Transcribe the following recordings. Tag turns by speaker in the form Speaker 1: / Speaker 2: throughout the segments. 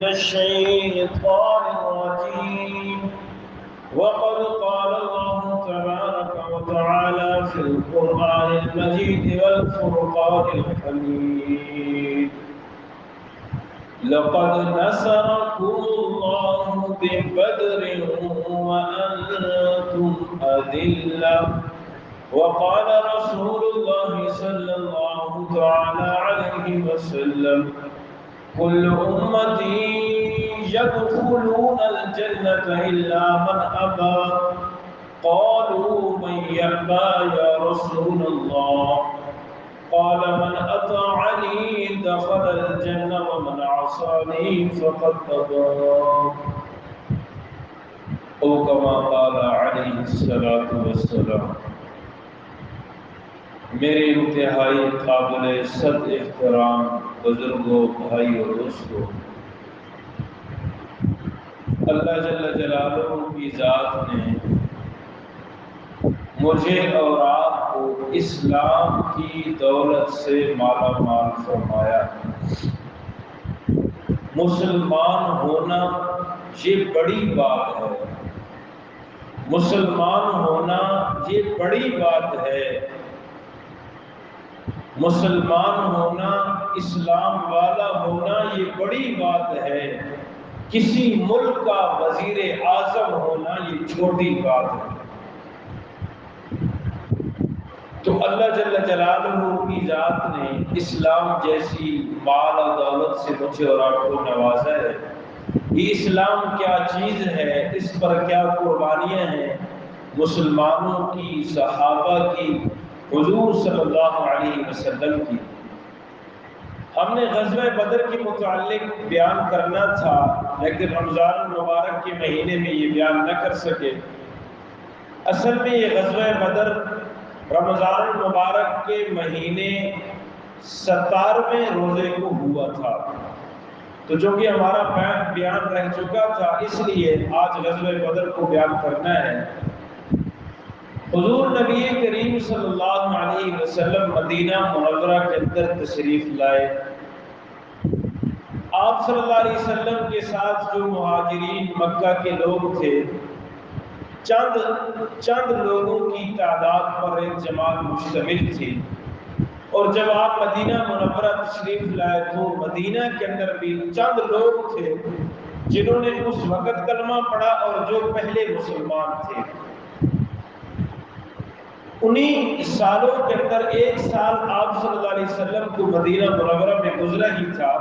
Speaker 1: الشيطان الرجيم وقد قال الله تبارك وتعالى في القرآن المجيد والفرقان الحميد لقد نصركم الله ببدر وأنتم أذلة وقال رسول الله صلى الله تعالى عليه وسلم كل أمتي يدخلون الجنة إلا من أبى قالوا من يأبى يا رسول الله قال من أطاعني دخل الجنة ومن عصاني فقد أبى أو كما قال عليه الصلاة والسلام. میرے انتہائی قابل صد احترام بزرگوں، بھائی اور دوستوں، اللہ جل جلالہ کی ذات نے مجھے اور آپ کو اسلام کی دولت سے مالا مال فرمایا. مسلمان ہونا یہ بڑی بات ہے، مسلمان ہونا یہ بڑی بات ہے. مسلمان ہونا، اسلام والا ہونا یہ بڑی بات ہے. کسی ملک کا وزیر اعظم ہونا یہ چھوٹی بات ہے. تو اللہ جل جلالہ کی ذات نے اسلام جیسی مال و دولت سے مجھے اور آپ کو نوازا ہے. یہ اسلام کیا چیز ہے، اس پر کیا قربانیاں ہیں مسلمانوں کی، صحابہ کی، حضور صلی اللہ علیہ وسلم کی. ہم نے غزوہ بدر کے متعلق بیان کرنا تھا، لیکن رمضان المبارک کے مہینے میں یہ بیان نہ کر سکے. اصل میں یہ غزوہ بدر رمضان المبارک کے مہینے 17ویں روزے کو ہوا تھا. تو جو کہ ہمارا بیان رہ چکا تھا، اس لیے آج غزوہ بدر کو بیان کرنا ہے. حضور نبی کریم صلی اللہ علیہ وسلم مدینہ منورہ کے اندر تشریف لائے. آپ صلی اللہ علیہ وسلم کے ساتھ جو مہاجرین مکہ کے لوگ تھے، چند لوگوں کی تعداد پر ایک جماعت مشتمل تھی. اور جب آپ مدینہ منورہ تشریف لائے تو مدینہ کے اندر بھی چند لوگ تھے جنہوں نے اس وقت کلمہ پڑھا اور جو پہلے مسلمان تھے. انہی سالوں کے اندر ایک سال آپ صلی اللہ علیہ وسلم کو مدینہ منورہ میں گزرا ہی تھا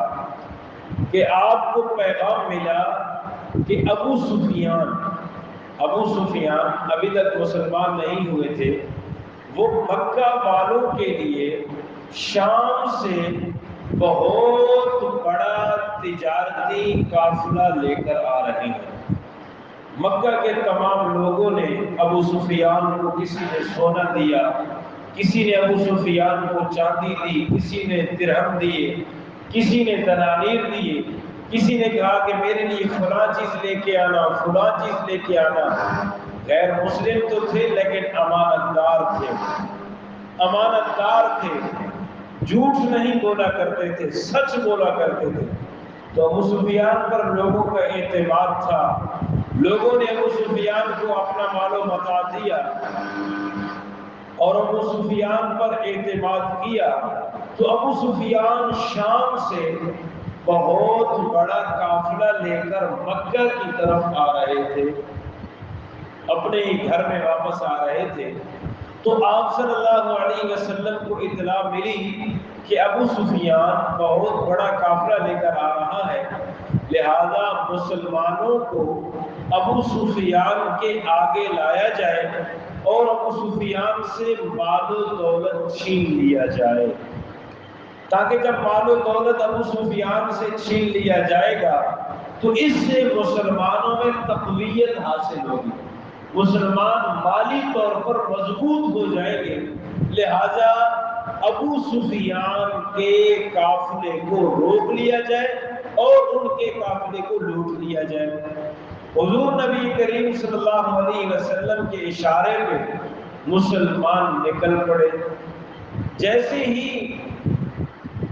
Speaker 1: کہ آپ کو پیغام ملا کہ ابو سفیان ابھی تک مسلمان نہیں ہوئے تھے. وہ مکہ والوں کے لیے شام سے بہت بڑا تجارتی قافلہ لے کر آ رہے ہیں. مکہ کے تمام لوگوں نے ابو سفیان کو، کسی نے سونا دیا، کسی نے ابو سفیان کو چاندی دی، کسی نے درہم دیے، کسی نے دنانیر دیے، کسی نے کہا کہ میرے لیے فلاں چیز لے کے آنا، فلاں چیز لے کے آنا. غیر مسلم تو تھے لیکن امانتدار تھے، جھوٹ نہیں بولا کرتے تھے، سچ بولا کرتے تھے. تو ابو سفیان پر لوگوں کا اعتماد تھا. لوگوں نے ابو سفیان کو اپنا مال و متاع دیا اور ابو سفیان پر اعتماد کیا. تو ابو سفیان شام سے بہت بڑا قافلہ لے کر مکہ کی طرف آ رہے تھے، اپنے ہی گھر میں واپس آ رہے تھے. تو آپ صلی اللہ علیہ وسلم کو اطلاع ملی کہ ابو سفیان بہت بڑا قافلہ لے کر آ رہا ہے، لہذا مسلمانوں کو ابو سفیان کے آگے لایا جائے اور ابو سفیان سے مال و دولت چھین لیا جائے، تاکہ جب مال و دولت ابو سفیان سے چھین لیا جائے گا تو اس سے مسلمانوں میں تقویت حاصل ہوگی، مسلمان مالی طور پر مضبوط ہو جائیں گے. لہذا ابو سفیان کے قافلے کو روک لیا جائے اور ان کے قافلے کو لوٹ لیا جائے. حضور نبی کریم صلی اللہ علیہ وسلم کے اشارے پہ مسلمان نکل پڑے. جیسے ہی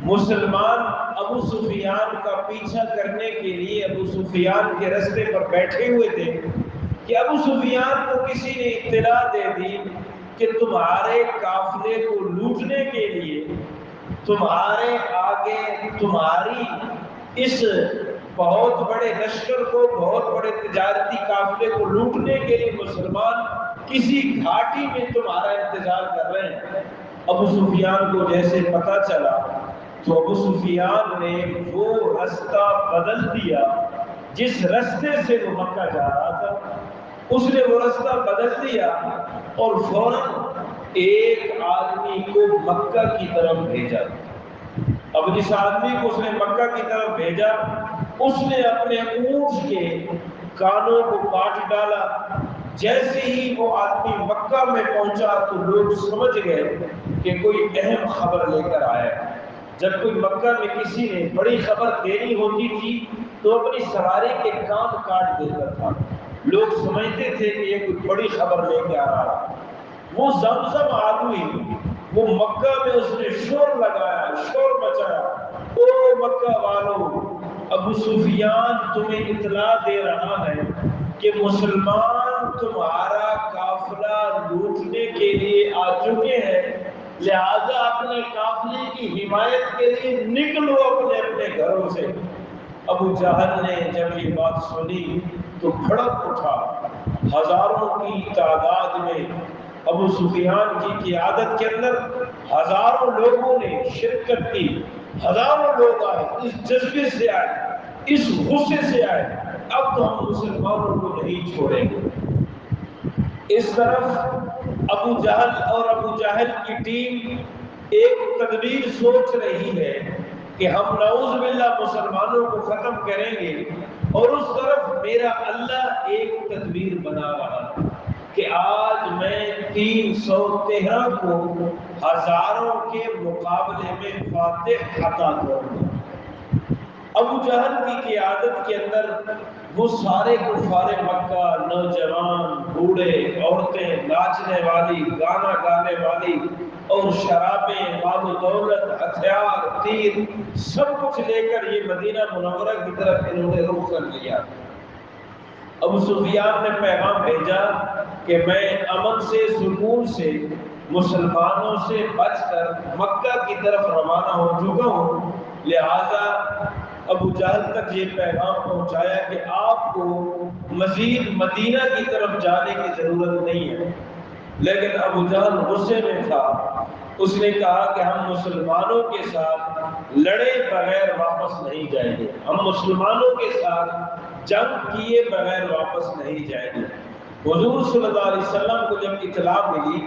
Speaker 1: مسلمان ابو سفیان کا پیچھا کرنے کے لیے ابو سفیان کے رستے پر بیٹھے ہوئے تھے کہ ابو سفیان کو کسی نے اطلاع دے دی کہ تمہارے قافلے کو لوٹنے کے لیے تمہارے آگے تمہاری اس بہت بڑے لشکر کو بہت بڑے تجارتی قافلے کو لوٹنے کے لیے مسلمان کسی گھاٹی میں تمہارا انتظار کر رہے ہیں۔ ابو سفیان کو جیسے پتہ چلا تو ابو سفیان نے وہ رستہ بدل دیا جس رستے سے وہ مکہ جا رہا تھا، اس نے وہ رستہ بدل دیا اور فوراً ایک آدمی کو مکہ کی طرف بھیجا۔ اب جس آدمی کو اس نے مکہ کی طرف بھیجا اس نے اپنے اونٹ کے کانوں کو کاٹ ڈالا۔ جیسے ہی وہ آدمی مکہ میں پہنچا تو لوگ سمجھ گئے کہ کوئی اہم خبر لے کر آیا ہے۔ جب کوئی مکہ میں کسی نے بڑی خبر دینی ہوتی تھی تو اپنی سواری کے کان کاٹ دیتا تھا، لوگ سمجھتے تھے کہ یہ کوئی بڑی خبر لے کے آ رہا ہے۔ وہ زمزم آدمی وہ مکہ میں اس نے شور لگایا، شور مچایا، او مکہ والو، ابو سفیان تمہیں اطلاع دے رہا ہے کہ مسلمان تمہارا قافلہ لوٹنے کے لیے آ چکے ہیں، لہذا اپنے قافلے کی حمایت کے لیے نکلو اپنے اپنے گھروں سے۔ ابو جہل نے جب یہ بات سنی تو بھڑک اٹھا، ہزاروں کی تعداد میں ابو سفیان کی قیادت کے اندر ہزاروں لوگوں نے شرکت کی، ہزاروں لوگ آئے، اس جذبے سے آئے، اس غصے سے آئے، اب تو ہم مسلمانوں کو نہیں چھوڑیں گے۔ اس طرف ابو جہل اور ابو جہل کی ٹیم ایک تدبیر سوچ رہی ہے کہ ہم نعوذ باللہ مسلمانوں کو ختم کریں گے، اور اس طرف میرا اللہ ایک تدبیر بنا رہا ہے کہ آج میں 313 کو ہزاروں کے مقابلے میں فاتح عطا کروں گا۔ ابو جہل کی قیادت کے اندر وہ سارے کفار مکہ، نوجوان، بوڑھے، عورتیں، ناچنے والی، گانا گانے والی اور شرابیں، مال و دولت، ہتھیار، تیر، سب کچھ لے کر یہ مدینہ منورہ کی طرف انہوں نے رخ کر لیا۔ ابو سفیان نے پیغام بھیجا کہ میں امن سے، سکون سے، مسلمانوں سے بچ کر مکہ کی طرف روانہ ہو چکا ہوں، لہذا ابو جہل تک یہ پیغام پہنچایا کہ آپ کو مزید مدینہ کی طرف جانے کی ضرورت نہیں ہے۔ لیکن ابو جہل غصے میں تھا، اس نے کہا کہ ہم مسلمانوں کے ساتھ لڑے بغیر واپس نہیں جائیں گے، ہم مسلمانوں کے ساتھ جنگ کیے بغیر واپس نہیں جائیں گے۔ حضور صلی اللہ علیہ وسلم کو جب اطلاع ملی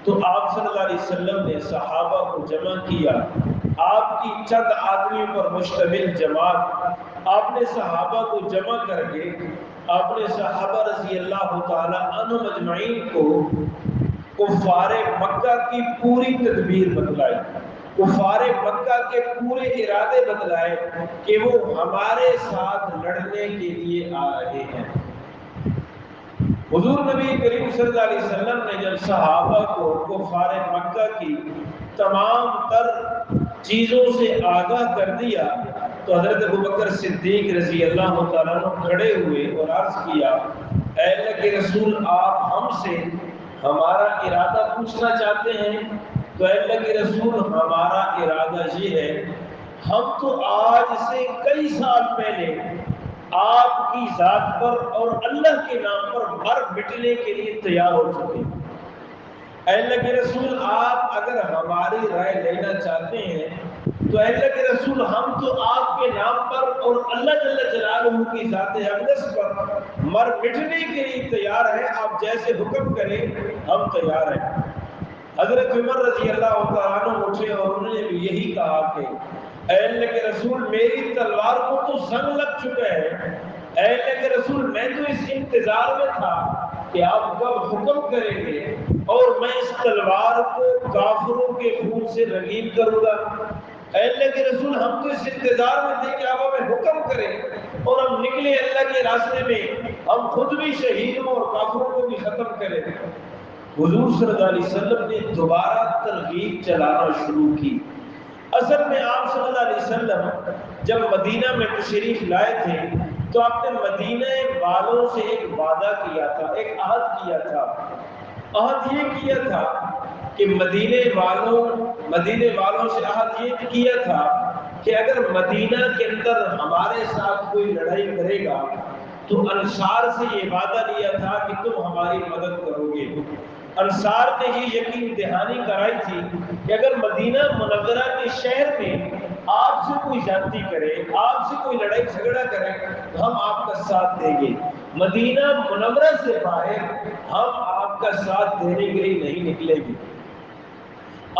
Speaker 1: تو آپ صلی اللہ علیہ وسلم نے صحابہ کو جمع کیا، آپ کی چند آدمیوں پر مشتمل جماعت، آپ نے صحابہ کو جمع کر کے آپ نے صحابہ رضی اللہ تعالی عنہم اجمعین کو کفار مکہ کی پوری تدبیر بتلائی، کفار مکہ کے پورے ارادے بتلائے کہ وہ ہمارے ساتھ لڑنے کے لیے آ رہے ہیں۔ حضور نبی کریم صلی اللہ علیہ وسلم نے جب صحابہ کو کفار مکہ کی تمام تر چیزوں سے آگاہ کر دیا تو حضرت ابوبکر صدیق رضی اللہ تعالیٰ عنہ کھڑے ہوئے اور عرض کیا، اے اللہ کے رسول، آپ ہم سے ہمارا ارادہ پوچھنا چاہتے ہیں؟ تو اے اللہ کے رسول، ہمارا ارادہ یہ ہے، ہم تو آج سے کئی سال پہلے آپ کی ذات پر اور اللہ کے نام پر مر مٹنے کے لیے تیار ہو چکے ہیں۔ اے اللہ کے رسول، آپ اگر ہماری رائے لینا چاہتے ہیں تو اے اللہ کے رسول، ہم تو آپ کے نام پر اور اللہ جل جلالہ کی ذات اقدس پر مر مٹنے کے لیے تیار ہیں، آپ جیسے حکم کریں ہم تیار ہیں۔ حضرت عمر رضی اللہ تعالیٰ عنہ اٹھے اور انہوں نے بھی یہی کہا کہ اے اللہ کے رسول، میری تلوار کو تو زنگ لگ چکا ہے، اے اللہ کے رسول میں تو اس انتظار میں تھا کہ آپ کب حکم کریں گے اور میں اس تلوار کو کافروں کے خون سے رنگین کروں گا۔ اے اللہ کے رسول، ہم تو اس انتظار میں تھے کہ آپ ہمیں حکم کریں اور ہم نکلے اللہ کے راستے میں، ہم خود بھی شہید ہوں اور کافروں کو بھی ختم کریں۔ حضور صلی اللہ علیہ وسلم نے دوبارہ ترغیب چلانا شروع کی، اصل میں آپ صلی اللہ علیہ وسلم جب مدینہ میں تشریف لائے تھے تو آپ نے مدینہ والوں سے ایک وعدہ کیا تھا، ایک عہد کیا تھا۔ عہد یہ کیا تھا کہ مدینے والوں سے عہد یہ کیا تھا کہ اگر مدینہ کے اندر ہمارے ساتھ کوئی لڑائی کرے گا تو انصار سے یہ وعدہ لیا تھا کہ تم ہماری مدد کرو گے۔ انصار نے یہ یقین دہانی کرائی تھی کہ اگر مدینہ منورہ کے شہر میں آپ سے کوئی زیادتی کرے، آپ سے کوئی لڑائی جھگڑا کرے تو ہم آپ کا ساتھ دیں گے، مدینہ منورہ سے باہر ہم آپ کا ساتھ دینے کے لیے نہیں نکلے گی۔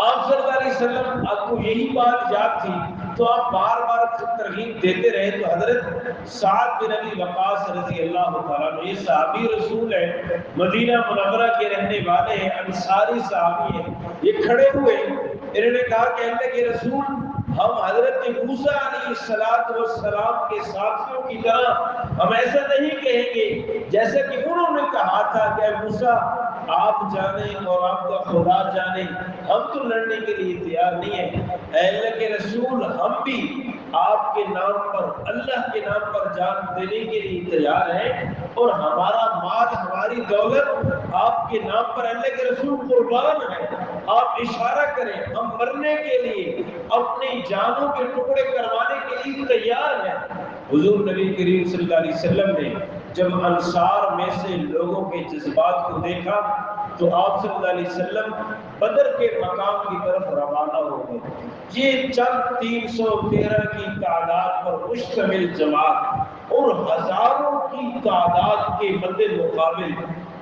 Speaker 1: آپ صلی اللہ علیہ وسلم آپ کو یہی بات یاد تھی تو آپ بار بار ترغیب دیتے رہے۔ تو حضرت سعد بن ابی وقاص رضی اللہ تعالیٰ عنہ، یہ صحابی رسول ہے، مدینہ منورہ کے رہنے والے ہیں، انصاری صحابی ہیں، یہ کھڑے ہوئے، انہوں نے کہا کہ اللہ کے رسول، ہم حضرت موسیٰ علیہ السلام کے ساتھیوں کی طرح ہم ایسا نہیں کہیں گے جیسا کہ انہوں نے کہا تھا کہ موسیٰ آپ جانیں اور آپ کا خدا جانے، ہم تو لڑنے کے لیے تیار نہیں ہیں۔ اے اللہ کے رسول، ہم بھی آپ کے نام پر، اللہ کے نام پر جان دینے کے لیے تیار ہیں، اور ہمارا مال، ہماری دولت آپ کے نام پر اللہ کے رسول قربان ہے۔ آپ اشارہ کریں، ہم مرنے کے لیے، اپنی جانوں کے ٹکڑے کروانے کے لیے تیار ہیں۔ حضور نبی کریم صلی اللہ علیہ وسلم نے جب انصار میں سے لوگوں کے جذبات کو دیکھا تو آپ صلی اللہ علیہ وسلم بدر کے مقام کی طرف روانہ ہو گئے۔ یہ چند 313 کی تعداد پر مشتمل جماعت اور ہزاروں کی تعداد کے مد مقابل،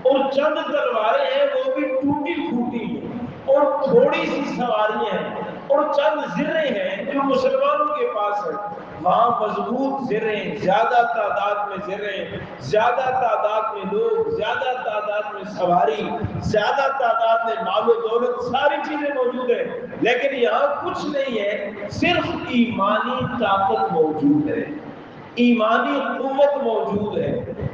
Speaker 1: اور چند تلواریں ہیں وہ بھی ٹوٹی پھوٹی ہیں، اور تھوڑی سی سواریاں ہیں، اور چند زرے ہیں جو مسلمانوں کے پاس ہیں۔ وہاں مضبوط زریں، زیادہ تعداد میں زریں، زیادہ تعداد میں لوگ، زیادہ تعداد میں سواری، زیادہ تعداد میں مال و دولت، ساری چیزیں موجود ہیں، لیکن یہاں کچھ نہیں ہے، صرف ایمانی طاقت موجود ہے، ایمانی قوت موجود ہے،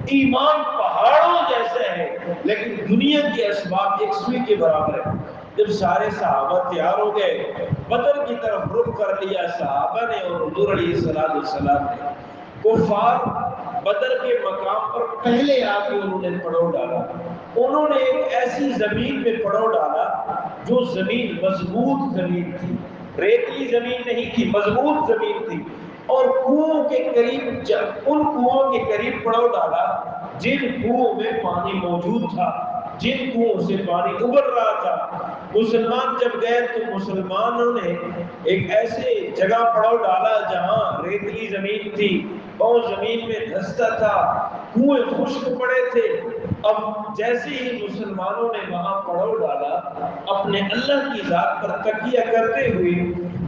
Speaker 1: ایمان پہاڑوں جیسے ہے، لیکن دنیا کے اسباب ایک سوئی کے برابر ہے۔ جب سارے صحابہ تیار ہو گئے، بدر کی طرف رخ کر لیا صحابہ نے اور حضور علیہ السلام نے۔ کفار بدر کے مقام پر پہلے آ کے انہوں نے پڑاؤ ڈالا، انہوں نے ایک ایسی زمین میں پڑاؤ ڈالا جو زمین مضبوط زمین تھی، ریتلی زمین نہیں تھی، مضبوط زمین تھی، اور کنوؤں کے قریب، ان کنوؤں کے قریب پڑاؤ ڈالا جن کنوؤں میں پانی موجود تھا، جن کنوؤں سے پانی ابل رہا تھا۔ مسلمان جب گئے تو مسلمانوں نے ایک ایسے جگہ پڑاؤ ڈالا جہاں ریتلی زمین تھی، وہ زمین میں دھستا تھا، کنویں خشک پڑے تھے۔ اب جیسے ہی مسلمانوں نے وہاں پڑاؤ ڈالا اپنے اللہ کی ذات پر تکیہ کرتے ہوئے،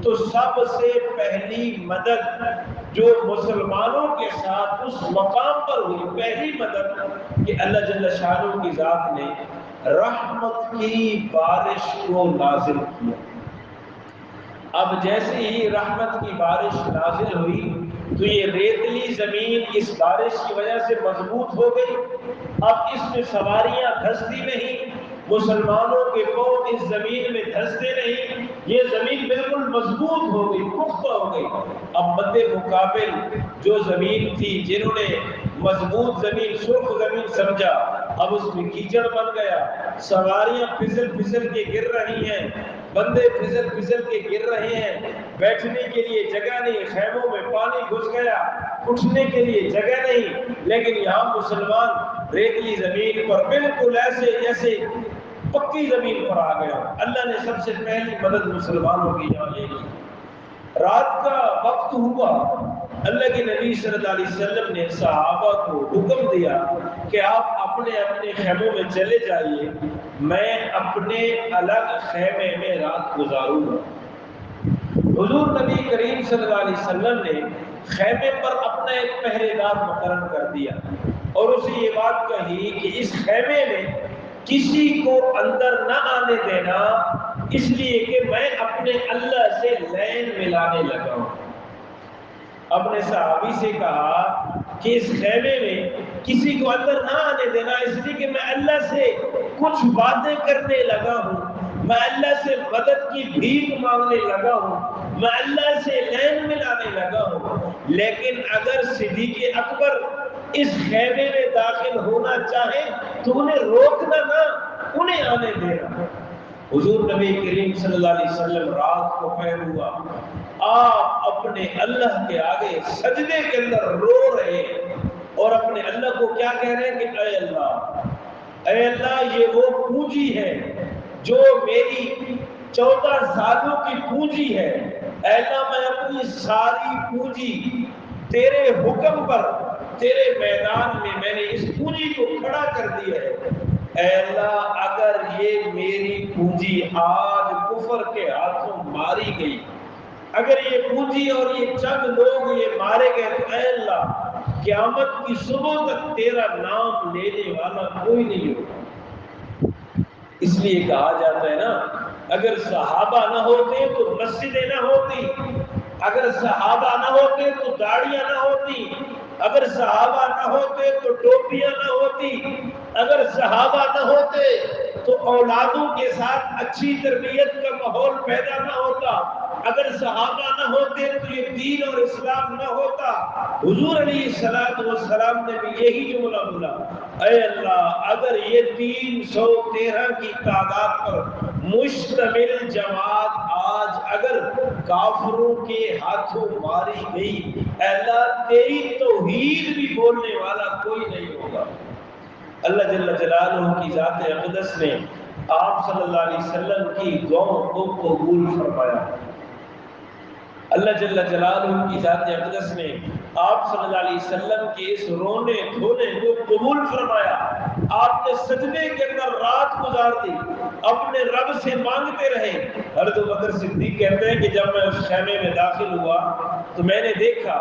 Speaker 1: تو سب سے پہلی مدد جو مسلمانوں کے ساتھ اس مقام پر ہوئی، پہلی مدد کہ اللہ جل شانہ کی ذات نے رحمت کی بارش کو نازل کیا۔ اب جیسے ہی رحمت کی بارش نازل ہوئی تو یہ ریتلی زمین اس بارش کی وجہ سے مضبوط ہو گئی، اب اس میں سواریاں دھستی نہیں، مسلمانوں کے پاؤں اس زمین میں دھستے نہیں، یہ زمین بالکل مضبوط ہو گئی، پختہ ہو گئی۔ اب مد مقابل جو زمین تھی، جنہوں نے مضبوط زمین، سرخ زمین سمجھا، اب اس میں کیچڑ بن گیا، سواریاں پھسل پھسل کے گر رہی ہیں، بندے پھسل پھسل کے گر رہے ہیں، بیٹھنے کے لیے جگہ نہیں، خیموں میں پانی گھس گیا، اٹھنے کے لیے جگہ نہیں، لیکن یہاں مسلمان ریتلی زمین پر بالکل ایسے جیسے پکی زمین پر آ گیا۔ اللہ نے سب سے پہلی مدد مسلمانوں کی یہاں یہ کی۔ رات کا وقت ہوا، اللہ کے نبی صلی اللہ علیہ وسلم نے صحابہ کو حکم دیا کہ آپ اپنے اپنے خیموں میں چلے جائیے، میں اپنے الگ خیمے میں رات گزاروں گا۔ حضور نبی کریم صلی اللہ علیہ وسلم نے خیمے پر اپنا ایک پہرے دار مقرر کر دیا اور اسے یہ بات کہی کہ اس خیمے میں کسی کو اندر نہ آنے دینا، اس لیے کہ میں اپنے اللہ سے لین ملانے لگا ہوں۔ اپنے صحابی سے کہا کہ اس خیمے میں کسی کو اندر نہ آنے دینا، اس لیے کہ میں اللہ سے کچھ باتیں کرنے لگا ہوں، میں اللہ سے مدد کی بھیک مانگنے لگا ہوں۔ میں اللہ سے لین ملانے لگا ہوں، لیکن اگر صدیق اکبر اس خیمے میں داخل ہونا چاہیں تو انہیں روکنا نہ، انہیں آنے دینا۔ حضور نبی کریم صلی اللہ علیہ وسلم رات کو پہر ہوا، آپ اپنے اللہ کے آگے سجدے کے اندر رو رہے اور اپنے اللہ کو کیا کہہ رہے ہیں کہ اے اللہ یہ وہ پونجی ہے جو میری 14 سالوں کی پونجی ہے، اے اللہ میں اپنی ساری پونجی تیرے حکم پر تیرے میدان میں نے اس پونجی کو کھڑا کر دیا ہے، اے اللہ اگر یہ میری پونجی آج کفر کے ہاتھوں ماری گئی، اگر یہ پونجی اور یہ چند لوگ یہ مارے گئے تو اے اللہ قیامت کی صبح تک تیرا نام لینے والا کوئی نہیں ہوگا۔ اس لیے کہا جاتا ہے نا، اگر صحابہ نہ ہوتے تو مسجدیں نہ ہوتی، اگر صحابہ نہ ہوتے تو داڑیاں نہ ہوتی، اگر صحابہ نہ ہوتے تو ٹوپیاں نہ ہوتی، اگر صحابہ نہ ہوتے تو اولادوں کے ساتھ اچھی تربیت کا ماحول پیدا نہ ہوتا، اگر صحابہ نہ ہوتے تو یہ دین اور اسلام نہ ہوتا۔ حضور علیہ السلام نے بھی یہی جملہ بولا، اے اللہ اگر یہ 313 کی تعداد پر مشتمل جماعت آج اگر کافروں کے ہاتھوں ماری گئی، اے اللہ تیری توحید بھی بولنے والا کوئی نہیں ہوگا۔ اللہ جل جلالہ کی ذات اقدس نے آپ صلی اللہ علیہ وسلم کی دعاؤں کو قبول فرمایا۔ اللہ جل جلالہ کی ذات اقدس نے آپ صلی اللہ علیہ وسلم کے اس رونے دھونے کو قبول فرمایا۔ آپ نے سجدے کے اندر رات گزار دی، اپنے رب سے مانگتے رہے۔ حضرت ابوبکر صدیق کہتے ہیں کہ جب میں اس خیمے میں داخل ہوا تو میں نے دیکھا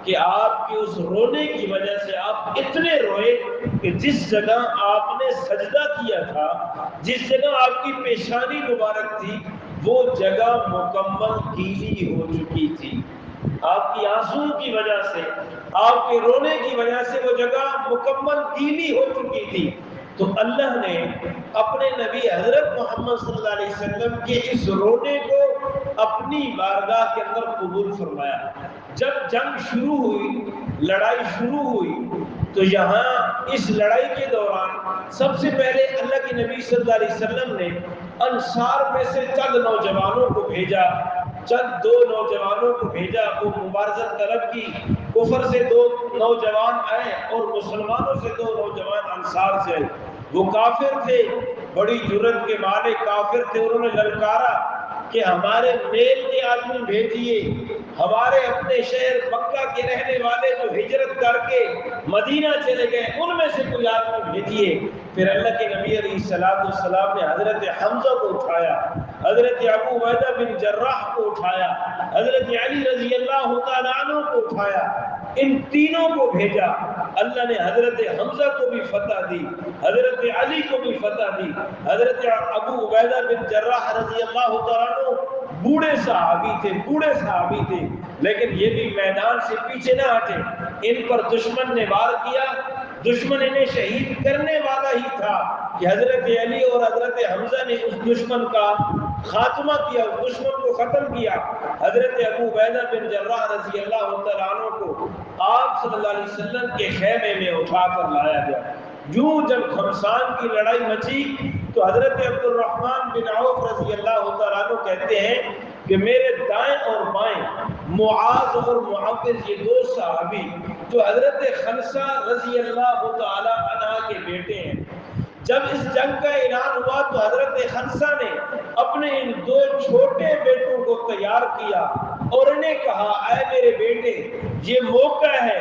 Speaker 1: کہ آپ کے اس رونے کی وجہ سے آپ اتنے روئے کہ جس جگہ آپ نے سجدہ کیا تھا، جس جگہ آپ کی پیشانی مبارک تھی، وہ جگہ مکمل گیلی ہو چکی تھی۔ آپ کی آنسو کی وجہ سے، آپ کے رونے کی وجہ سے وہ جگہ مکمل گیلی ہو چکی تھی۔ تو اللہ نے اپنے نبی حضرت محمد صلی اللہ علیہ وسلم کے اس رونے کو اپنی بارگاہ کے اندر قبول فرمایا۔ جب جنگ شروع ہوئی، لڑائی شروع ہوئی، تو یہاں اس لڑائی کے دوران سب سے پہلے اللہ کے نبی صلی اللہ علیہ وسلم نے انصار میں سے چند نوجوانوں کو بھیجا، چند 2 نوجوانوں کو بھیجا، وہ مبارزت طلب کی۔ کفر سے 2 نوجوان آئے اور مسلمانوں سے 2 نوجوان انصار سے آئے۔ وہ کافر تھے، بڑی جرت کے مالک کافر تھے، انہوں نے للکارا کہ ہمارے میل کے آدمی بھیجیے، ہمارے اپنے شہر مکہ کے رہنے والے جو ہجرت کر کے مدینہ چلے گئے ان میں سے کوئی آدمی بھیجیے۔ پھر اللہ کے نبی علیہ السلام نے حضرت حمزہ کو اٹھایا، حضرت ابو عبیدہ بن جراح کو اٹھایا، حضرت علی رضی اللہ تعالیٰ عنہ کو اٹھایا، ان تینوں کو بھیجا۔ اللہ نے حضرت حمزہ کو بھی فتح دی، حضرت علی کو بھی فتح دی۔ حضرت ابو عبیدہ بن جراح رضی اللہ تعالیٰ عنہ بوڑھے صحابی تھے، لیکن یہ بھی میدان سے پیچھے نہ ہٹے۔ ان پر دشمن نے وار کیا، دشمن انہیں شہید کرنے والا ہی تھا کہ حضرت علی اور حضرت حمزہ نے اس دشمن کا خاتمہ کیا، اس دشمن کو ختم کیا۔ حضرت ابو عبیدہ بن جراح رضی اللہ تعالیٰ عنہ کو آپ صلی اللہ علیہ وسلم کے خیمے میں اٹھا کر لایا گیا۔ یوں جب خمسان کی لڑائی مچی تو حضرت عبد الرحمن بن عوف رضی اللہ تعالیٰ عنہ کہتے ہیں کہ میرے دائیں اور بائیں معاذ اور معوذ، یہ 2 صحابی جو حضرت خنسہ رضی اللہ تعالیٰ عنہ کے بیٹے ہیں، جب اس جنگ کا اعلان ہوا تو حضرت خنسہ نے اپنے ان 2 چھوٹے بیٹوں کو تیار کیا اور انہیں کہا، اے میرے بیٹے، یہ موقع ہے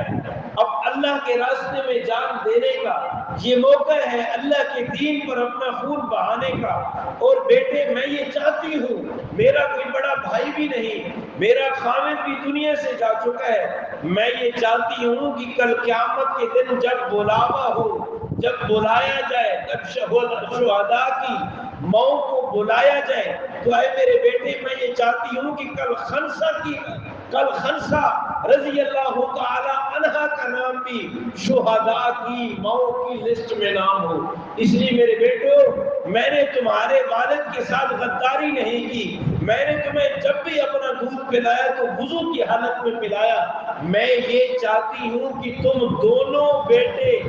Speaker 1: اب اللہ کے راستے میں جان دینے کا، یہ موقع ہے اللہ کے دین پر اپنا خون بہانے کا، اور بیٹے میں یہ چاہتی ہوں، میرا کوئی بڑا بھائی بھی نہیں، میرا خامد بھی دنیا سے جا چکا ہے، میں یہ چاہتی ہوں کہ کل قیامت کے دن جب بلاوا ہو، جب بلایا جائے، جب شہداء کی موت کو بلایا جائے، تو اے میرے بیٹے میں یہ چاہتی ہوں کہ کل خنسہ رضی اللہ تعالی عنہ کا نام بھی شہداء کی موت کی لسٹ میں نام ہو۔ اس لیے میرے بیٹو، میں نے تمہارے والد کے ساتھ غداری نہیں کی، میں نے تمہیں جب بھی اپنا دودھ پلایا تو وضو کی حالت میں پلایا، میں یہ چاہتی ہوں کہ تم دونوں بیٹے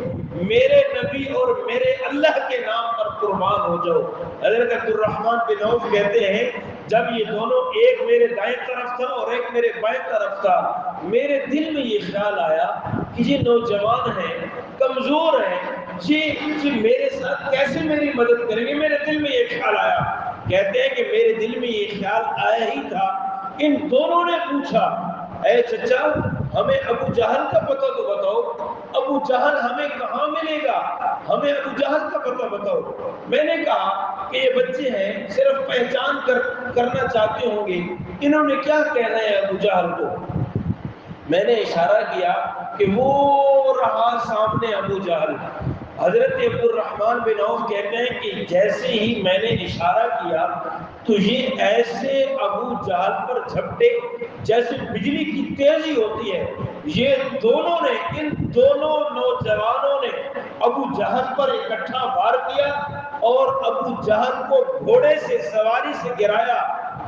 Speaker 1: میرے نبی اور میرے اللہ کے نام پر قربان ہو جاؤ۔ حضرت عبد الرحمن بن عوف کہتے ہیں جب یہ دونوں، ایک میرے دائیں طرف تھا اور ایک میرے بائیں طرف تھا، میرے دل میں یہ خیال آیا کہ یہ نوجوان ہیں، کمزور ہیں، یہ میرے ساتھ کیسے میری مدد کریں گے؟ میرے دل میں یہ خیال آیا۔ کہتے ہیں کہ میرے دل میں یہ خیال آیا ہی تھا، ان دونوں نے پوچھا اے چچا ہمیں ابو جہل کا پتہ تو بتاؤ، ابو جہل ہمیں کہاں ملے گا، ہمیں ابو جہل کا پتہ بتاؤ۔ میں نے کہا کہ یہ بچے ہیں صرف پہچان کرنا چاہتے ہوں گے، انہوں نے کیا کہنا ہے ابو جہل کو؟ میں نے اشارہ کیا کہ وہ رہا سامنے ابو جہل۔ حضرت عبد الرحمن بن عوف کہتے ہیں کہ جیسے ہی میں نے اشارہ کیا تو یہ ایسے ابو جہل پر جھپٹے جیسے بجلی کی تیزی ہوتی ہے۔ یہ دونوں نے، ان دونوں نوجوانوں نے ابو جہل پر اکٹھا وار کیا اور ابو جہل کو گھوڑے سے سواری سے گرایا،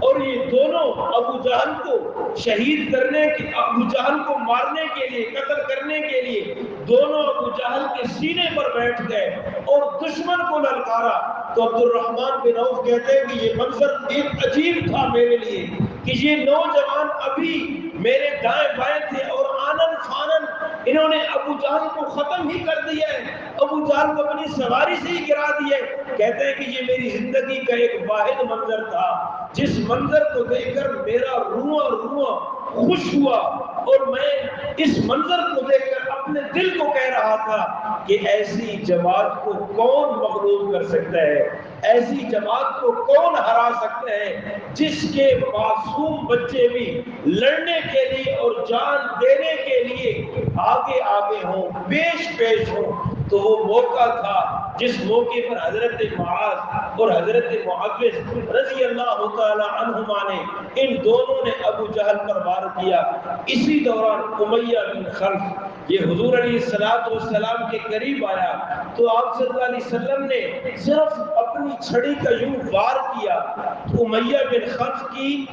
Speaker 1: اور یہ دونوں ابو جہل کو شہید کرنے کے، ابو جہل کو مارنے کے لیے، قتل کرنے کے لیے دونوں ابو جہل کے سینے پر بیٹھ گئے اور دشمن کو للکارا۔ تو عبد الرحمن بن عوف کہتے ہیں کہ یہ منظر ایک عجیب تھا میرے لیے کہ یہ نوجوان ابھی میرے دائیں بائیں تھے اور آنن فانن انہوں نے ابو جہل کو ختم ہی کر دیا ہے، ابو جہل کو اپنی سواری سے ہی گرا دیا ہے۔ کہتے ہیں کہ یہ میری زندگی کا ایک واحد منظر تھا جس منظر کو دیکھ کر میرا رواں خوش ہوا، اور میں اس منظر کو دیکھ کر اپنے دل کو کہہ رہا تھا کہ ایسی جماعت کو کون مغلوب کر سکتا ہے، ایسی جماعت کو کون ہرا سکتا ہے جس کے معصوم بچے بھی لڑنے کے لیے اور جان دینے کے لیے آگے آگے ہوں، پیش ہوں۔ تو وہ موقع تھا جس موقع پر حضرت معاذ اور حضرت معوذ رضی اللہ تعالی عنہما نے، ان دونوں نے ابو جہل پر وار کیا۔ اسی دوران امیہ بن خلف یہ حضور علیہ السلام کے قریب آیا تو آپ صلی اللہ علیہ وسلم نے صرف اپنی چھڑی کا یوں وار کیا تو امیہ بن خلف کی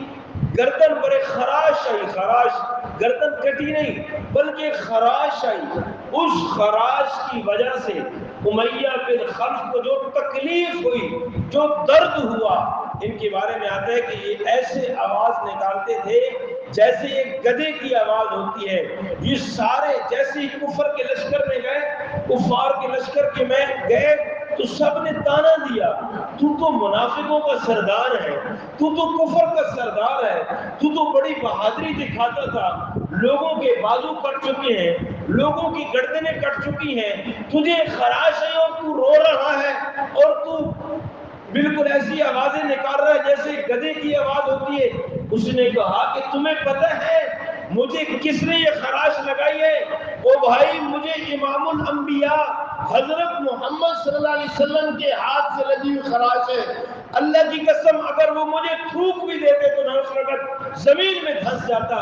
Speaker 1: گردن پر ایک خراش آئی، خراش، گردن کٹی نہیں بلکہ خراش آئی۔ اس خراش کی وجہ سے امیہ بن خلف کو جو تکلیف ہوئی، جو درد ہوا، ان کے بارے میں آتا ہے کہ یہ ایسے آواز نکالتے تھے جیسے ایک گدھے کی آواز ہوتی ہے۔ یہ سارے جیسے ہی کفر کے لشکر میں گئے، کفار کے لشکر کے میں گئے تو سب نے تانا دیا، تو منافقوں کا سردار ہے، تو کفر کا سردار ہے، تو بڑی بہادری دکھاتا تھا، لوگوں کے بازو کٹ چکے ہیں، لوگوں کی گردنیں کٹ چکی ہیں، تجھے خراش ہے اور تو رو رہا ہے اور تو بالکل ایسی آوازیں نکال رہا ہے جیسے گدھے کی آواز ہوتی ہے۔ اس نے کہا کہ تمہیں پتہ ہے مجھے کس نے یہ خراش لگائی ہے؟ او بھائی مجھے امام الانبیاء حضرت محمد صلی اللہ علیہ وسلم کے ہاتھ سے لگی ہوئی خراش ہے، اللہ کی قسم اگر وہ مجھے تھوک بھی دیتے تو میں اس وقت زمین میں دھنس جاتا۔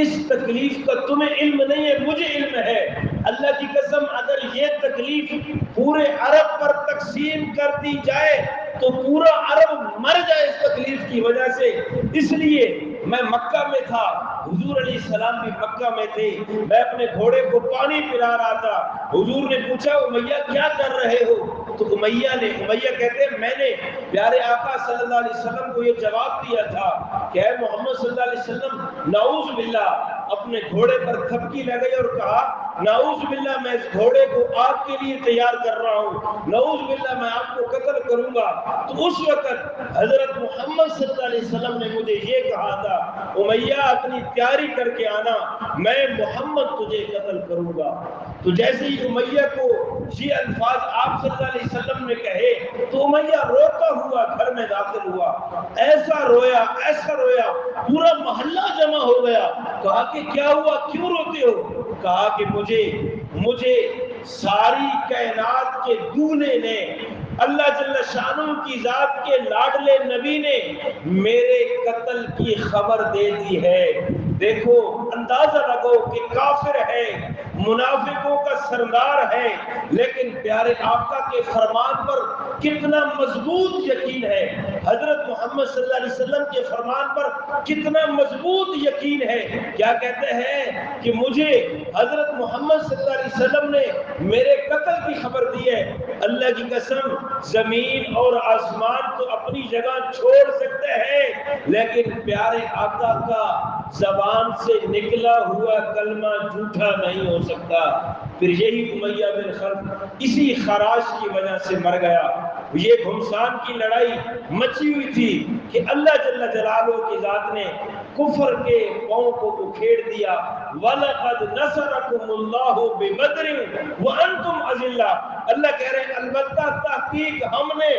Speaker 1: اس تکلیف کا تمہیں علم نہیں ہے، مجھے علم ہے۔ اللہ کی قسم اگر یہ تکلیف پورے عرب پر تقسیم کر دی جائے تو پورا عرب مر جائے اس تکلیف کی وجہ سے۔ اس لیے میں مکہ میں تھا، حضور علیہ السلام بھی مکہ میں تھے، میں اپنے گھوڑے کو پانی پلا رہا تھا، حضور نے پوچھا امیہ کیا کر رہے ہو؟ تو امیہ کہتے ہیں میں نے پیارے آقا صلی اللہ علیہ وسلم کو یہ جواب دیا تھا کہ اے محمد صلی اللہ علیہ وسلم نعوذ باللہ، اپنے گھوڑے پر تھپکی لگائی اور کہا نعوذ باللہ میں اس گھوڑے کو آپ کے لیے تیار کر رہا ہوں، نعوذ باللہ میں آپ کو قتل کروں گا۔ تو اس وقت حضرت محمد صلی اللہ علیہ وسلم نے مجھے یہ کہا تھا امیہ اپنی تیاری کر کے آنا، میں محمد تجھے قتل کروں گا۔ تو جیسے ہی امیہ کو یہ الفاظ آپ صلی اللہ علیہ وسلم نے کہے تو امیہ روتا ہوا گھر میں داخل ہوا، ایسا رویا پورا محلہ جمع ہو گیا۔ کہا کہ کیا ہوا، کیوں روتے ہو؟ کہا کہ مجھے ساری کائنات کے دولے نے، اللہ جل شانہ کی ذات کے لاڈلے نبی نے میرے قتل کی خبر دے دی ہے۔ دیکھو اندازہ لگو کہ کافر ہے، منافقوں کا سردار ہے، لیکن پیارے آقا کے فرمان پر کتنا مضبوط یقین ہے، حضرت محمد صلی اللہ علیہ وسلم کے فرمان پر کتنا مضبوط یقین ہے۔ کیا کہتے ہیں کہ مجھے حضرت محمد صلی اللہ علیہ وسلم نے میرے قتل کی خبر دی ہے، اللہ کی قسم زمین اور آسمان تو اپنی جگہ چھوڑ سکتے ہیں، لیکن پیارے آقا کا زبان سے نکلا ہوا کلمہ جھوٹا نہیں ہو سکتا۔ پھر یہی امیہ بن خلف اسی خراش کی وجہ سے مر گیا۔ یہ گھمسان کی لڑائی مچی ہوئی تھی کہ اللہ جل جلالہ کی ذات نے کفر کے پاؤں کو اکھیڑ دیا۔ وَلَقَدْ نَصَرَكُمُ اللَّهُ بِبَدْرٍ وَأَنْتُمْ أَذِلَّةٌ، اللہ کہہ رہے ہیں البتہ تحقیق ہم نے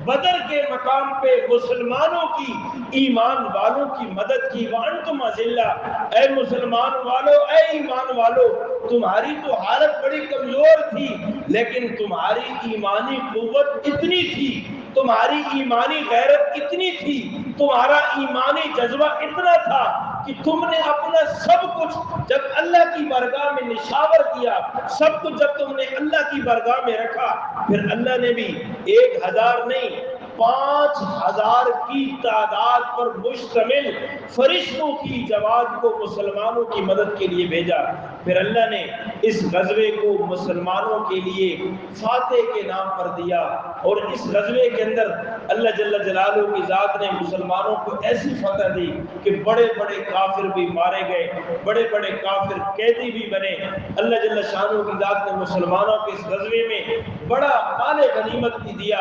Speaker 1: بدر کے مقام پہ مسلمانوں کی، ایمان والوں کی مدد کی۔ وَأَنْتُمْ أَذِلَّةٌ، اے مسلمان والو، اے ایمان والو، تمہاری تو حالت بڑی کمزور تھی، لیکن تمہاری ایمانی قوت اتنی تھی، تمہاری ایمانی غیرت اتنی تھی، تمہارا ایمانی جذبہ اتنا تھا کہ تم نے اپنا سب کچھ جب اللہ کی بارگاہ میں نشاور کیا، سب کچھ جب تم نے اللہ کی بارگاہ میں رکھا، پھر اللہ نے بھی 1000 نہیں 5000 کی تعداد پر مشتمل فرشتوں کی جماعت کو مسلمانوں کی مدد کے لیے بھیجا۔ پھر اللہ نے اس غزوے کو مسلمانوں کے لیے فاتح کے نام پر دیا، اور اس غزوے کے اندر اللہ جل جلالہ کی ذات نے مسلمانوں کو ایسی فتح دی کہ بڑے بڑے کافر بھی مارے گئے، بڑے بڑے کافر قیدی بھی بنے۔ اللہ جل شانہ کی ذات نے مسلمانوں کے اس غزوے میں بڑا مال غنیمت بھی دیا۔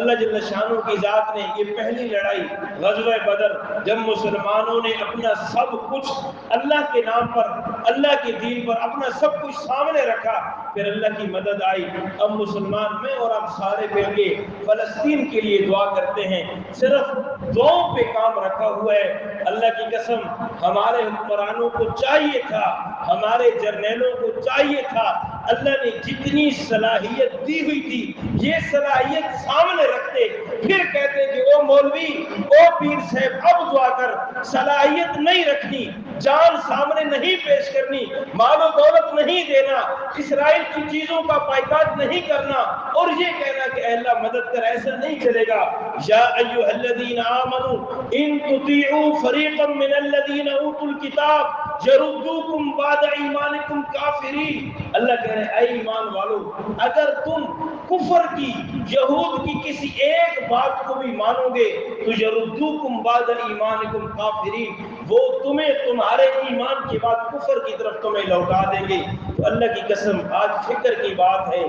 Speaker 1: اللہ جل شانہ کی ذات نے یہ پہلی لڑائی غزوہ بدر، جب مسلمانوں نے اپنا سب کچھ اللہ کے نام پر، اللہ کے دین پر اپنا سب کچھ سامنے رکھا، پھر اللہ کی مدد آئی۔ اب مسلمان، میں اور آپ سارے مل کے فلسطین کے لیے دعا کرتے ہیں، صرف دعاؤں پہ کام رکھا ہوا ہے۔ اللہ کی قسم ہمارے حکمرانوں کو چاہیے تھا، ہمارے جرنیلوں کو چاہیے تھا، اللہ نے جتنی صلاحیت دی ہوئی تھی یہ صلاحیت سامنے رکھتے، پھر کہتے کہ او مولوی، او پیر صاحب اب دعا کر، صلاحیت نہیں رکھنی، جان سامنے نہیں پیش کرنی، مال و دولت نہیں دینا، اسرائیل کی چیزوں کا بائیکاٹ نہیں کرنا، اور یہ کہنا کہ اے اللہ مدد کر، ایسا نہیں چلے گا۔ یا ایھا الذین آمنوا ان تطیعوا فریقا من الذین اوتوا الکتاب یردوکم بعد ایمانکم کافرین، اللہ کہہ رہے ہیں اے ایمان والو، اگر تم کفر کی، یہود کی کسی ایک بات کو بھی مانو گے تو یردوکم بعد ایمانکم کافرین، وہ تمہیں تمہارے ایمان کے بعد کفر کی طرف تمہیں لوٹا دیں گے۔ تو اللہ کی قسم آج فکر کی بات ہے،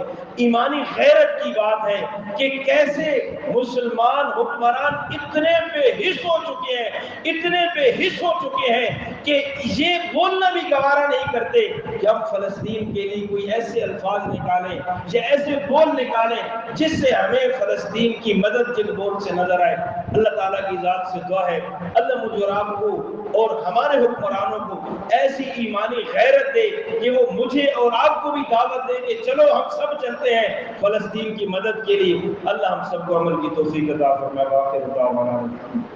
Speaker 1: ایمانی غیرت کی بات ہے کہ کیسے مسلمان حکمران اتنے بے حس ہو چکے ہیں، اتنے بے حس ہو چکے ہیں کہ یہ بولنا بھی گوارا نہیں کرتے کہ ہم فلسطین کے لیے کوئی ایسے الفاظ نکالیں یا ایسے بول نکالیں جس سے ہمیں فلسطین کی مدد کے بول سے نظر آئے۔ اللہ تعالیٰ کی ذات سے دعا ہے اللہ مجھ اور آپ کو اور ہمارے حکمرانوں کو ایسی ایمانی غیرت دے کہ وہ مجھے اور آپ کو بھی دعوت دے کہ چلو ہم سب چلتے ہیں فلسطین کی مدد کے لیے۔ اللہ ہم سب کو عمل کی توفیق عطا فرمائے۔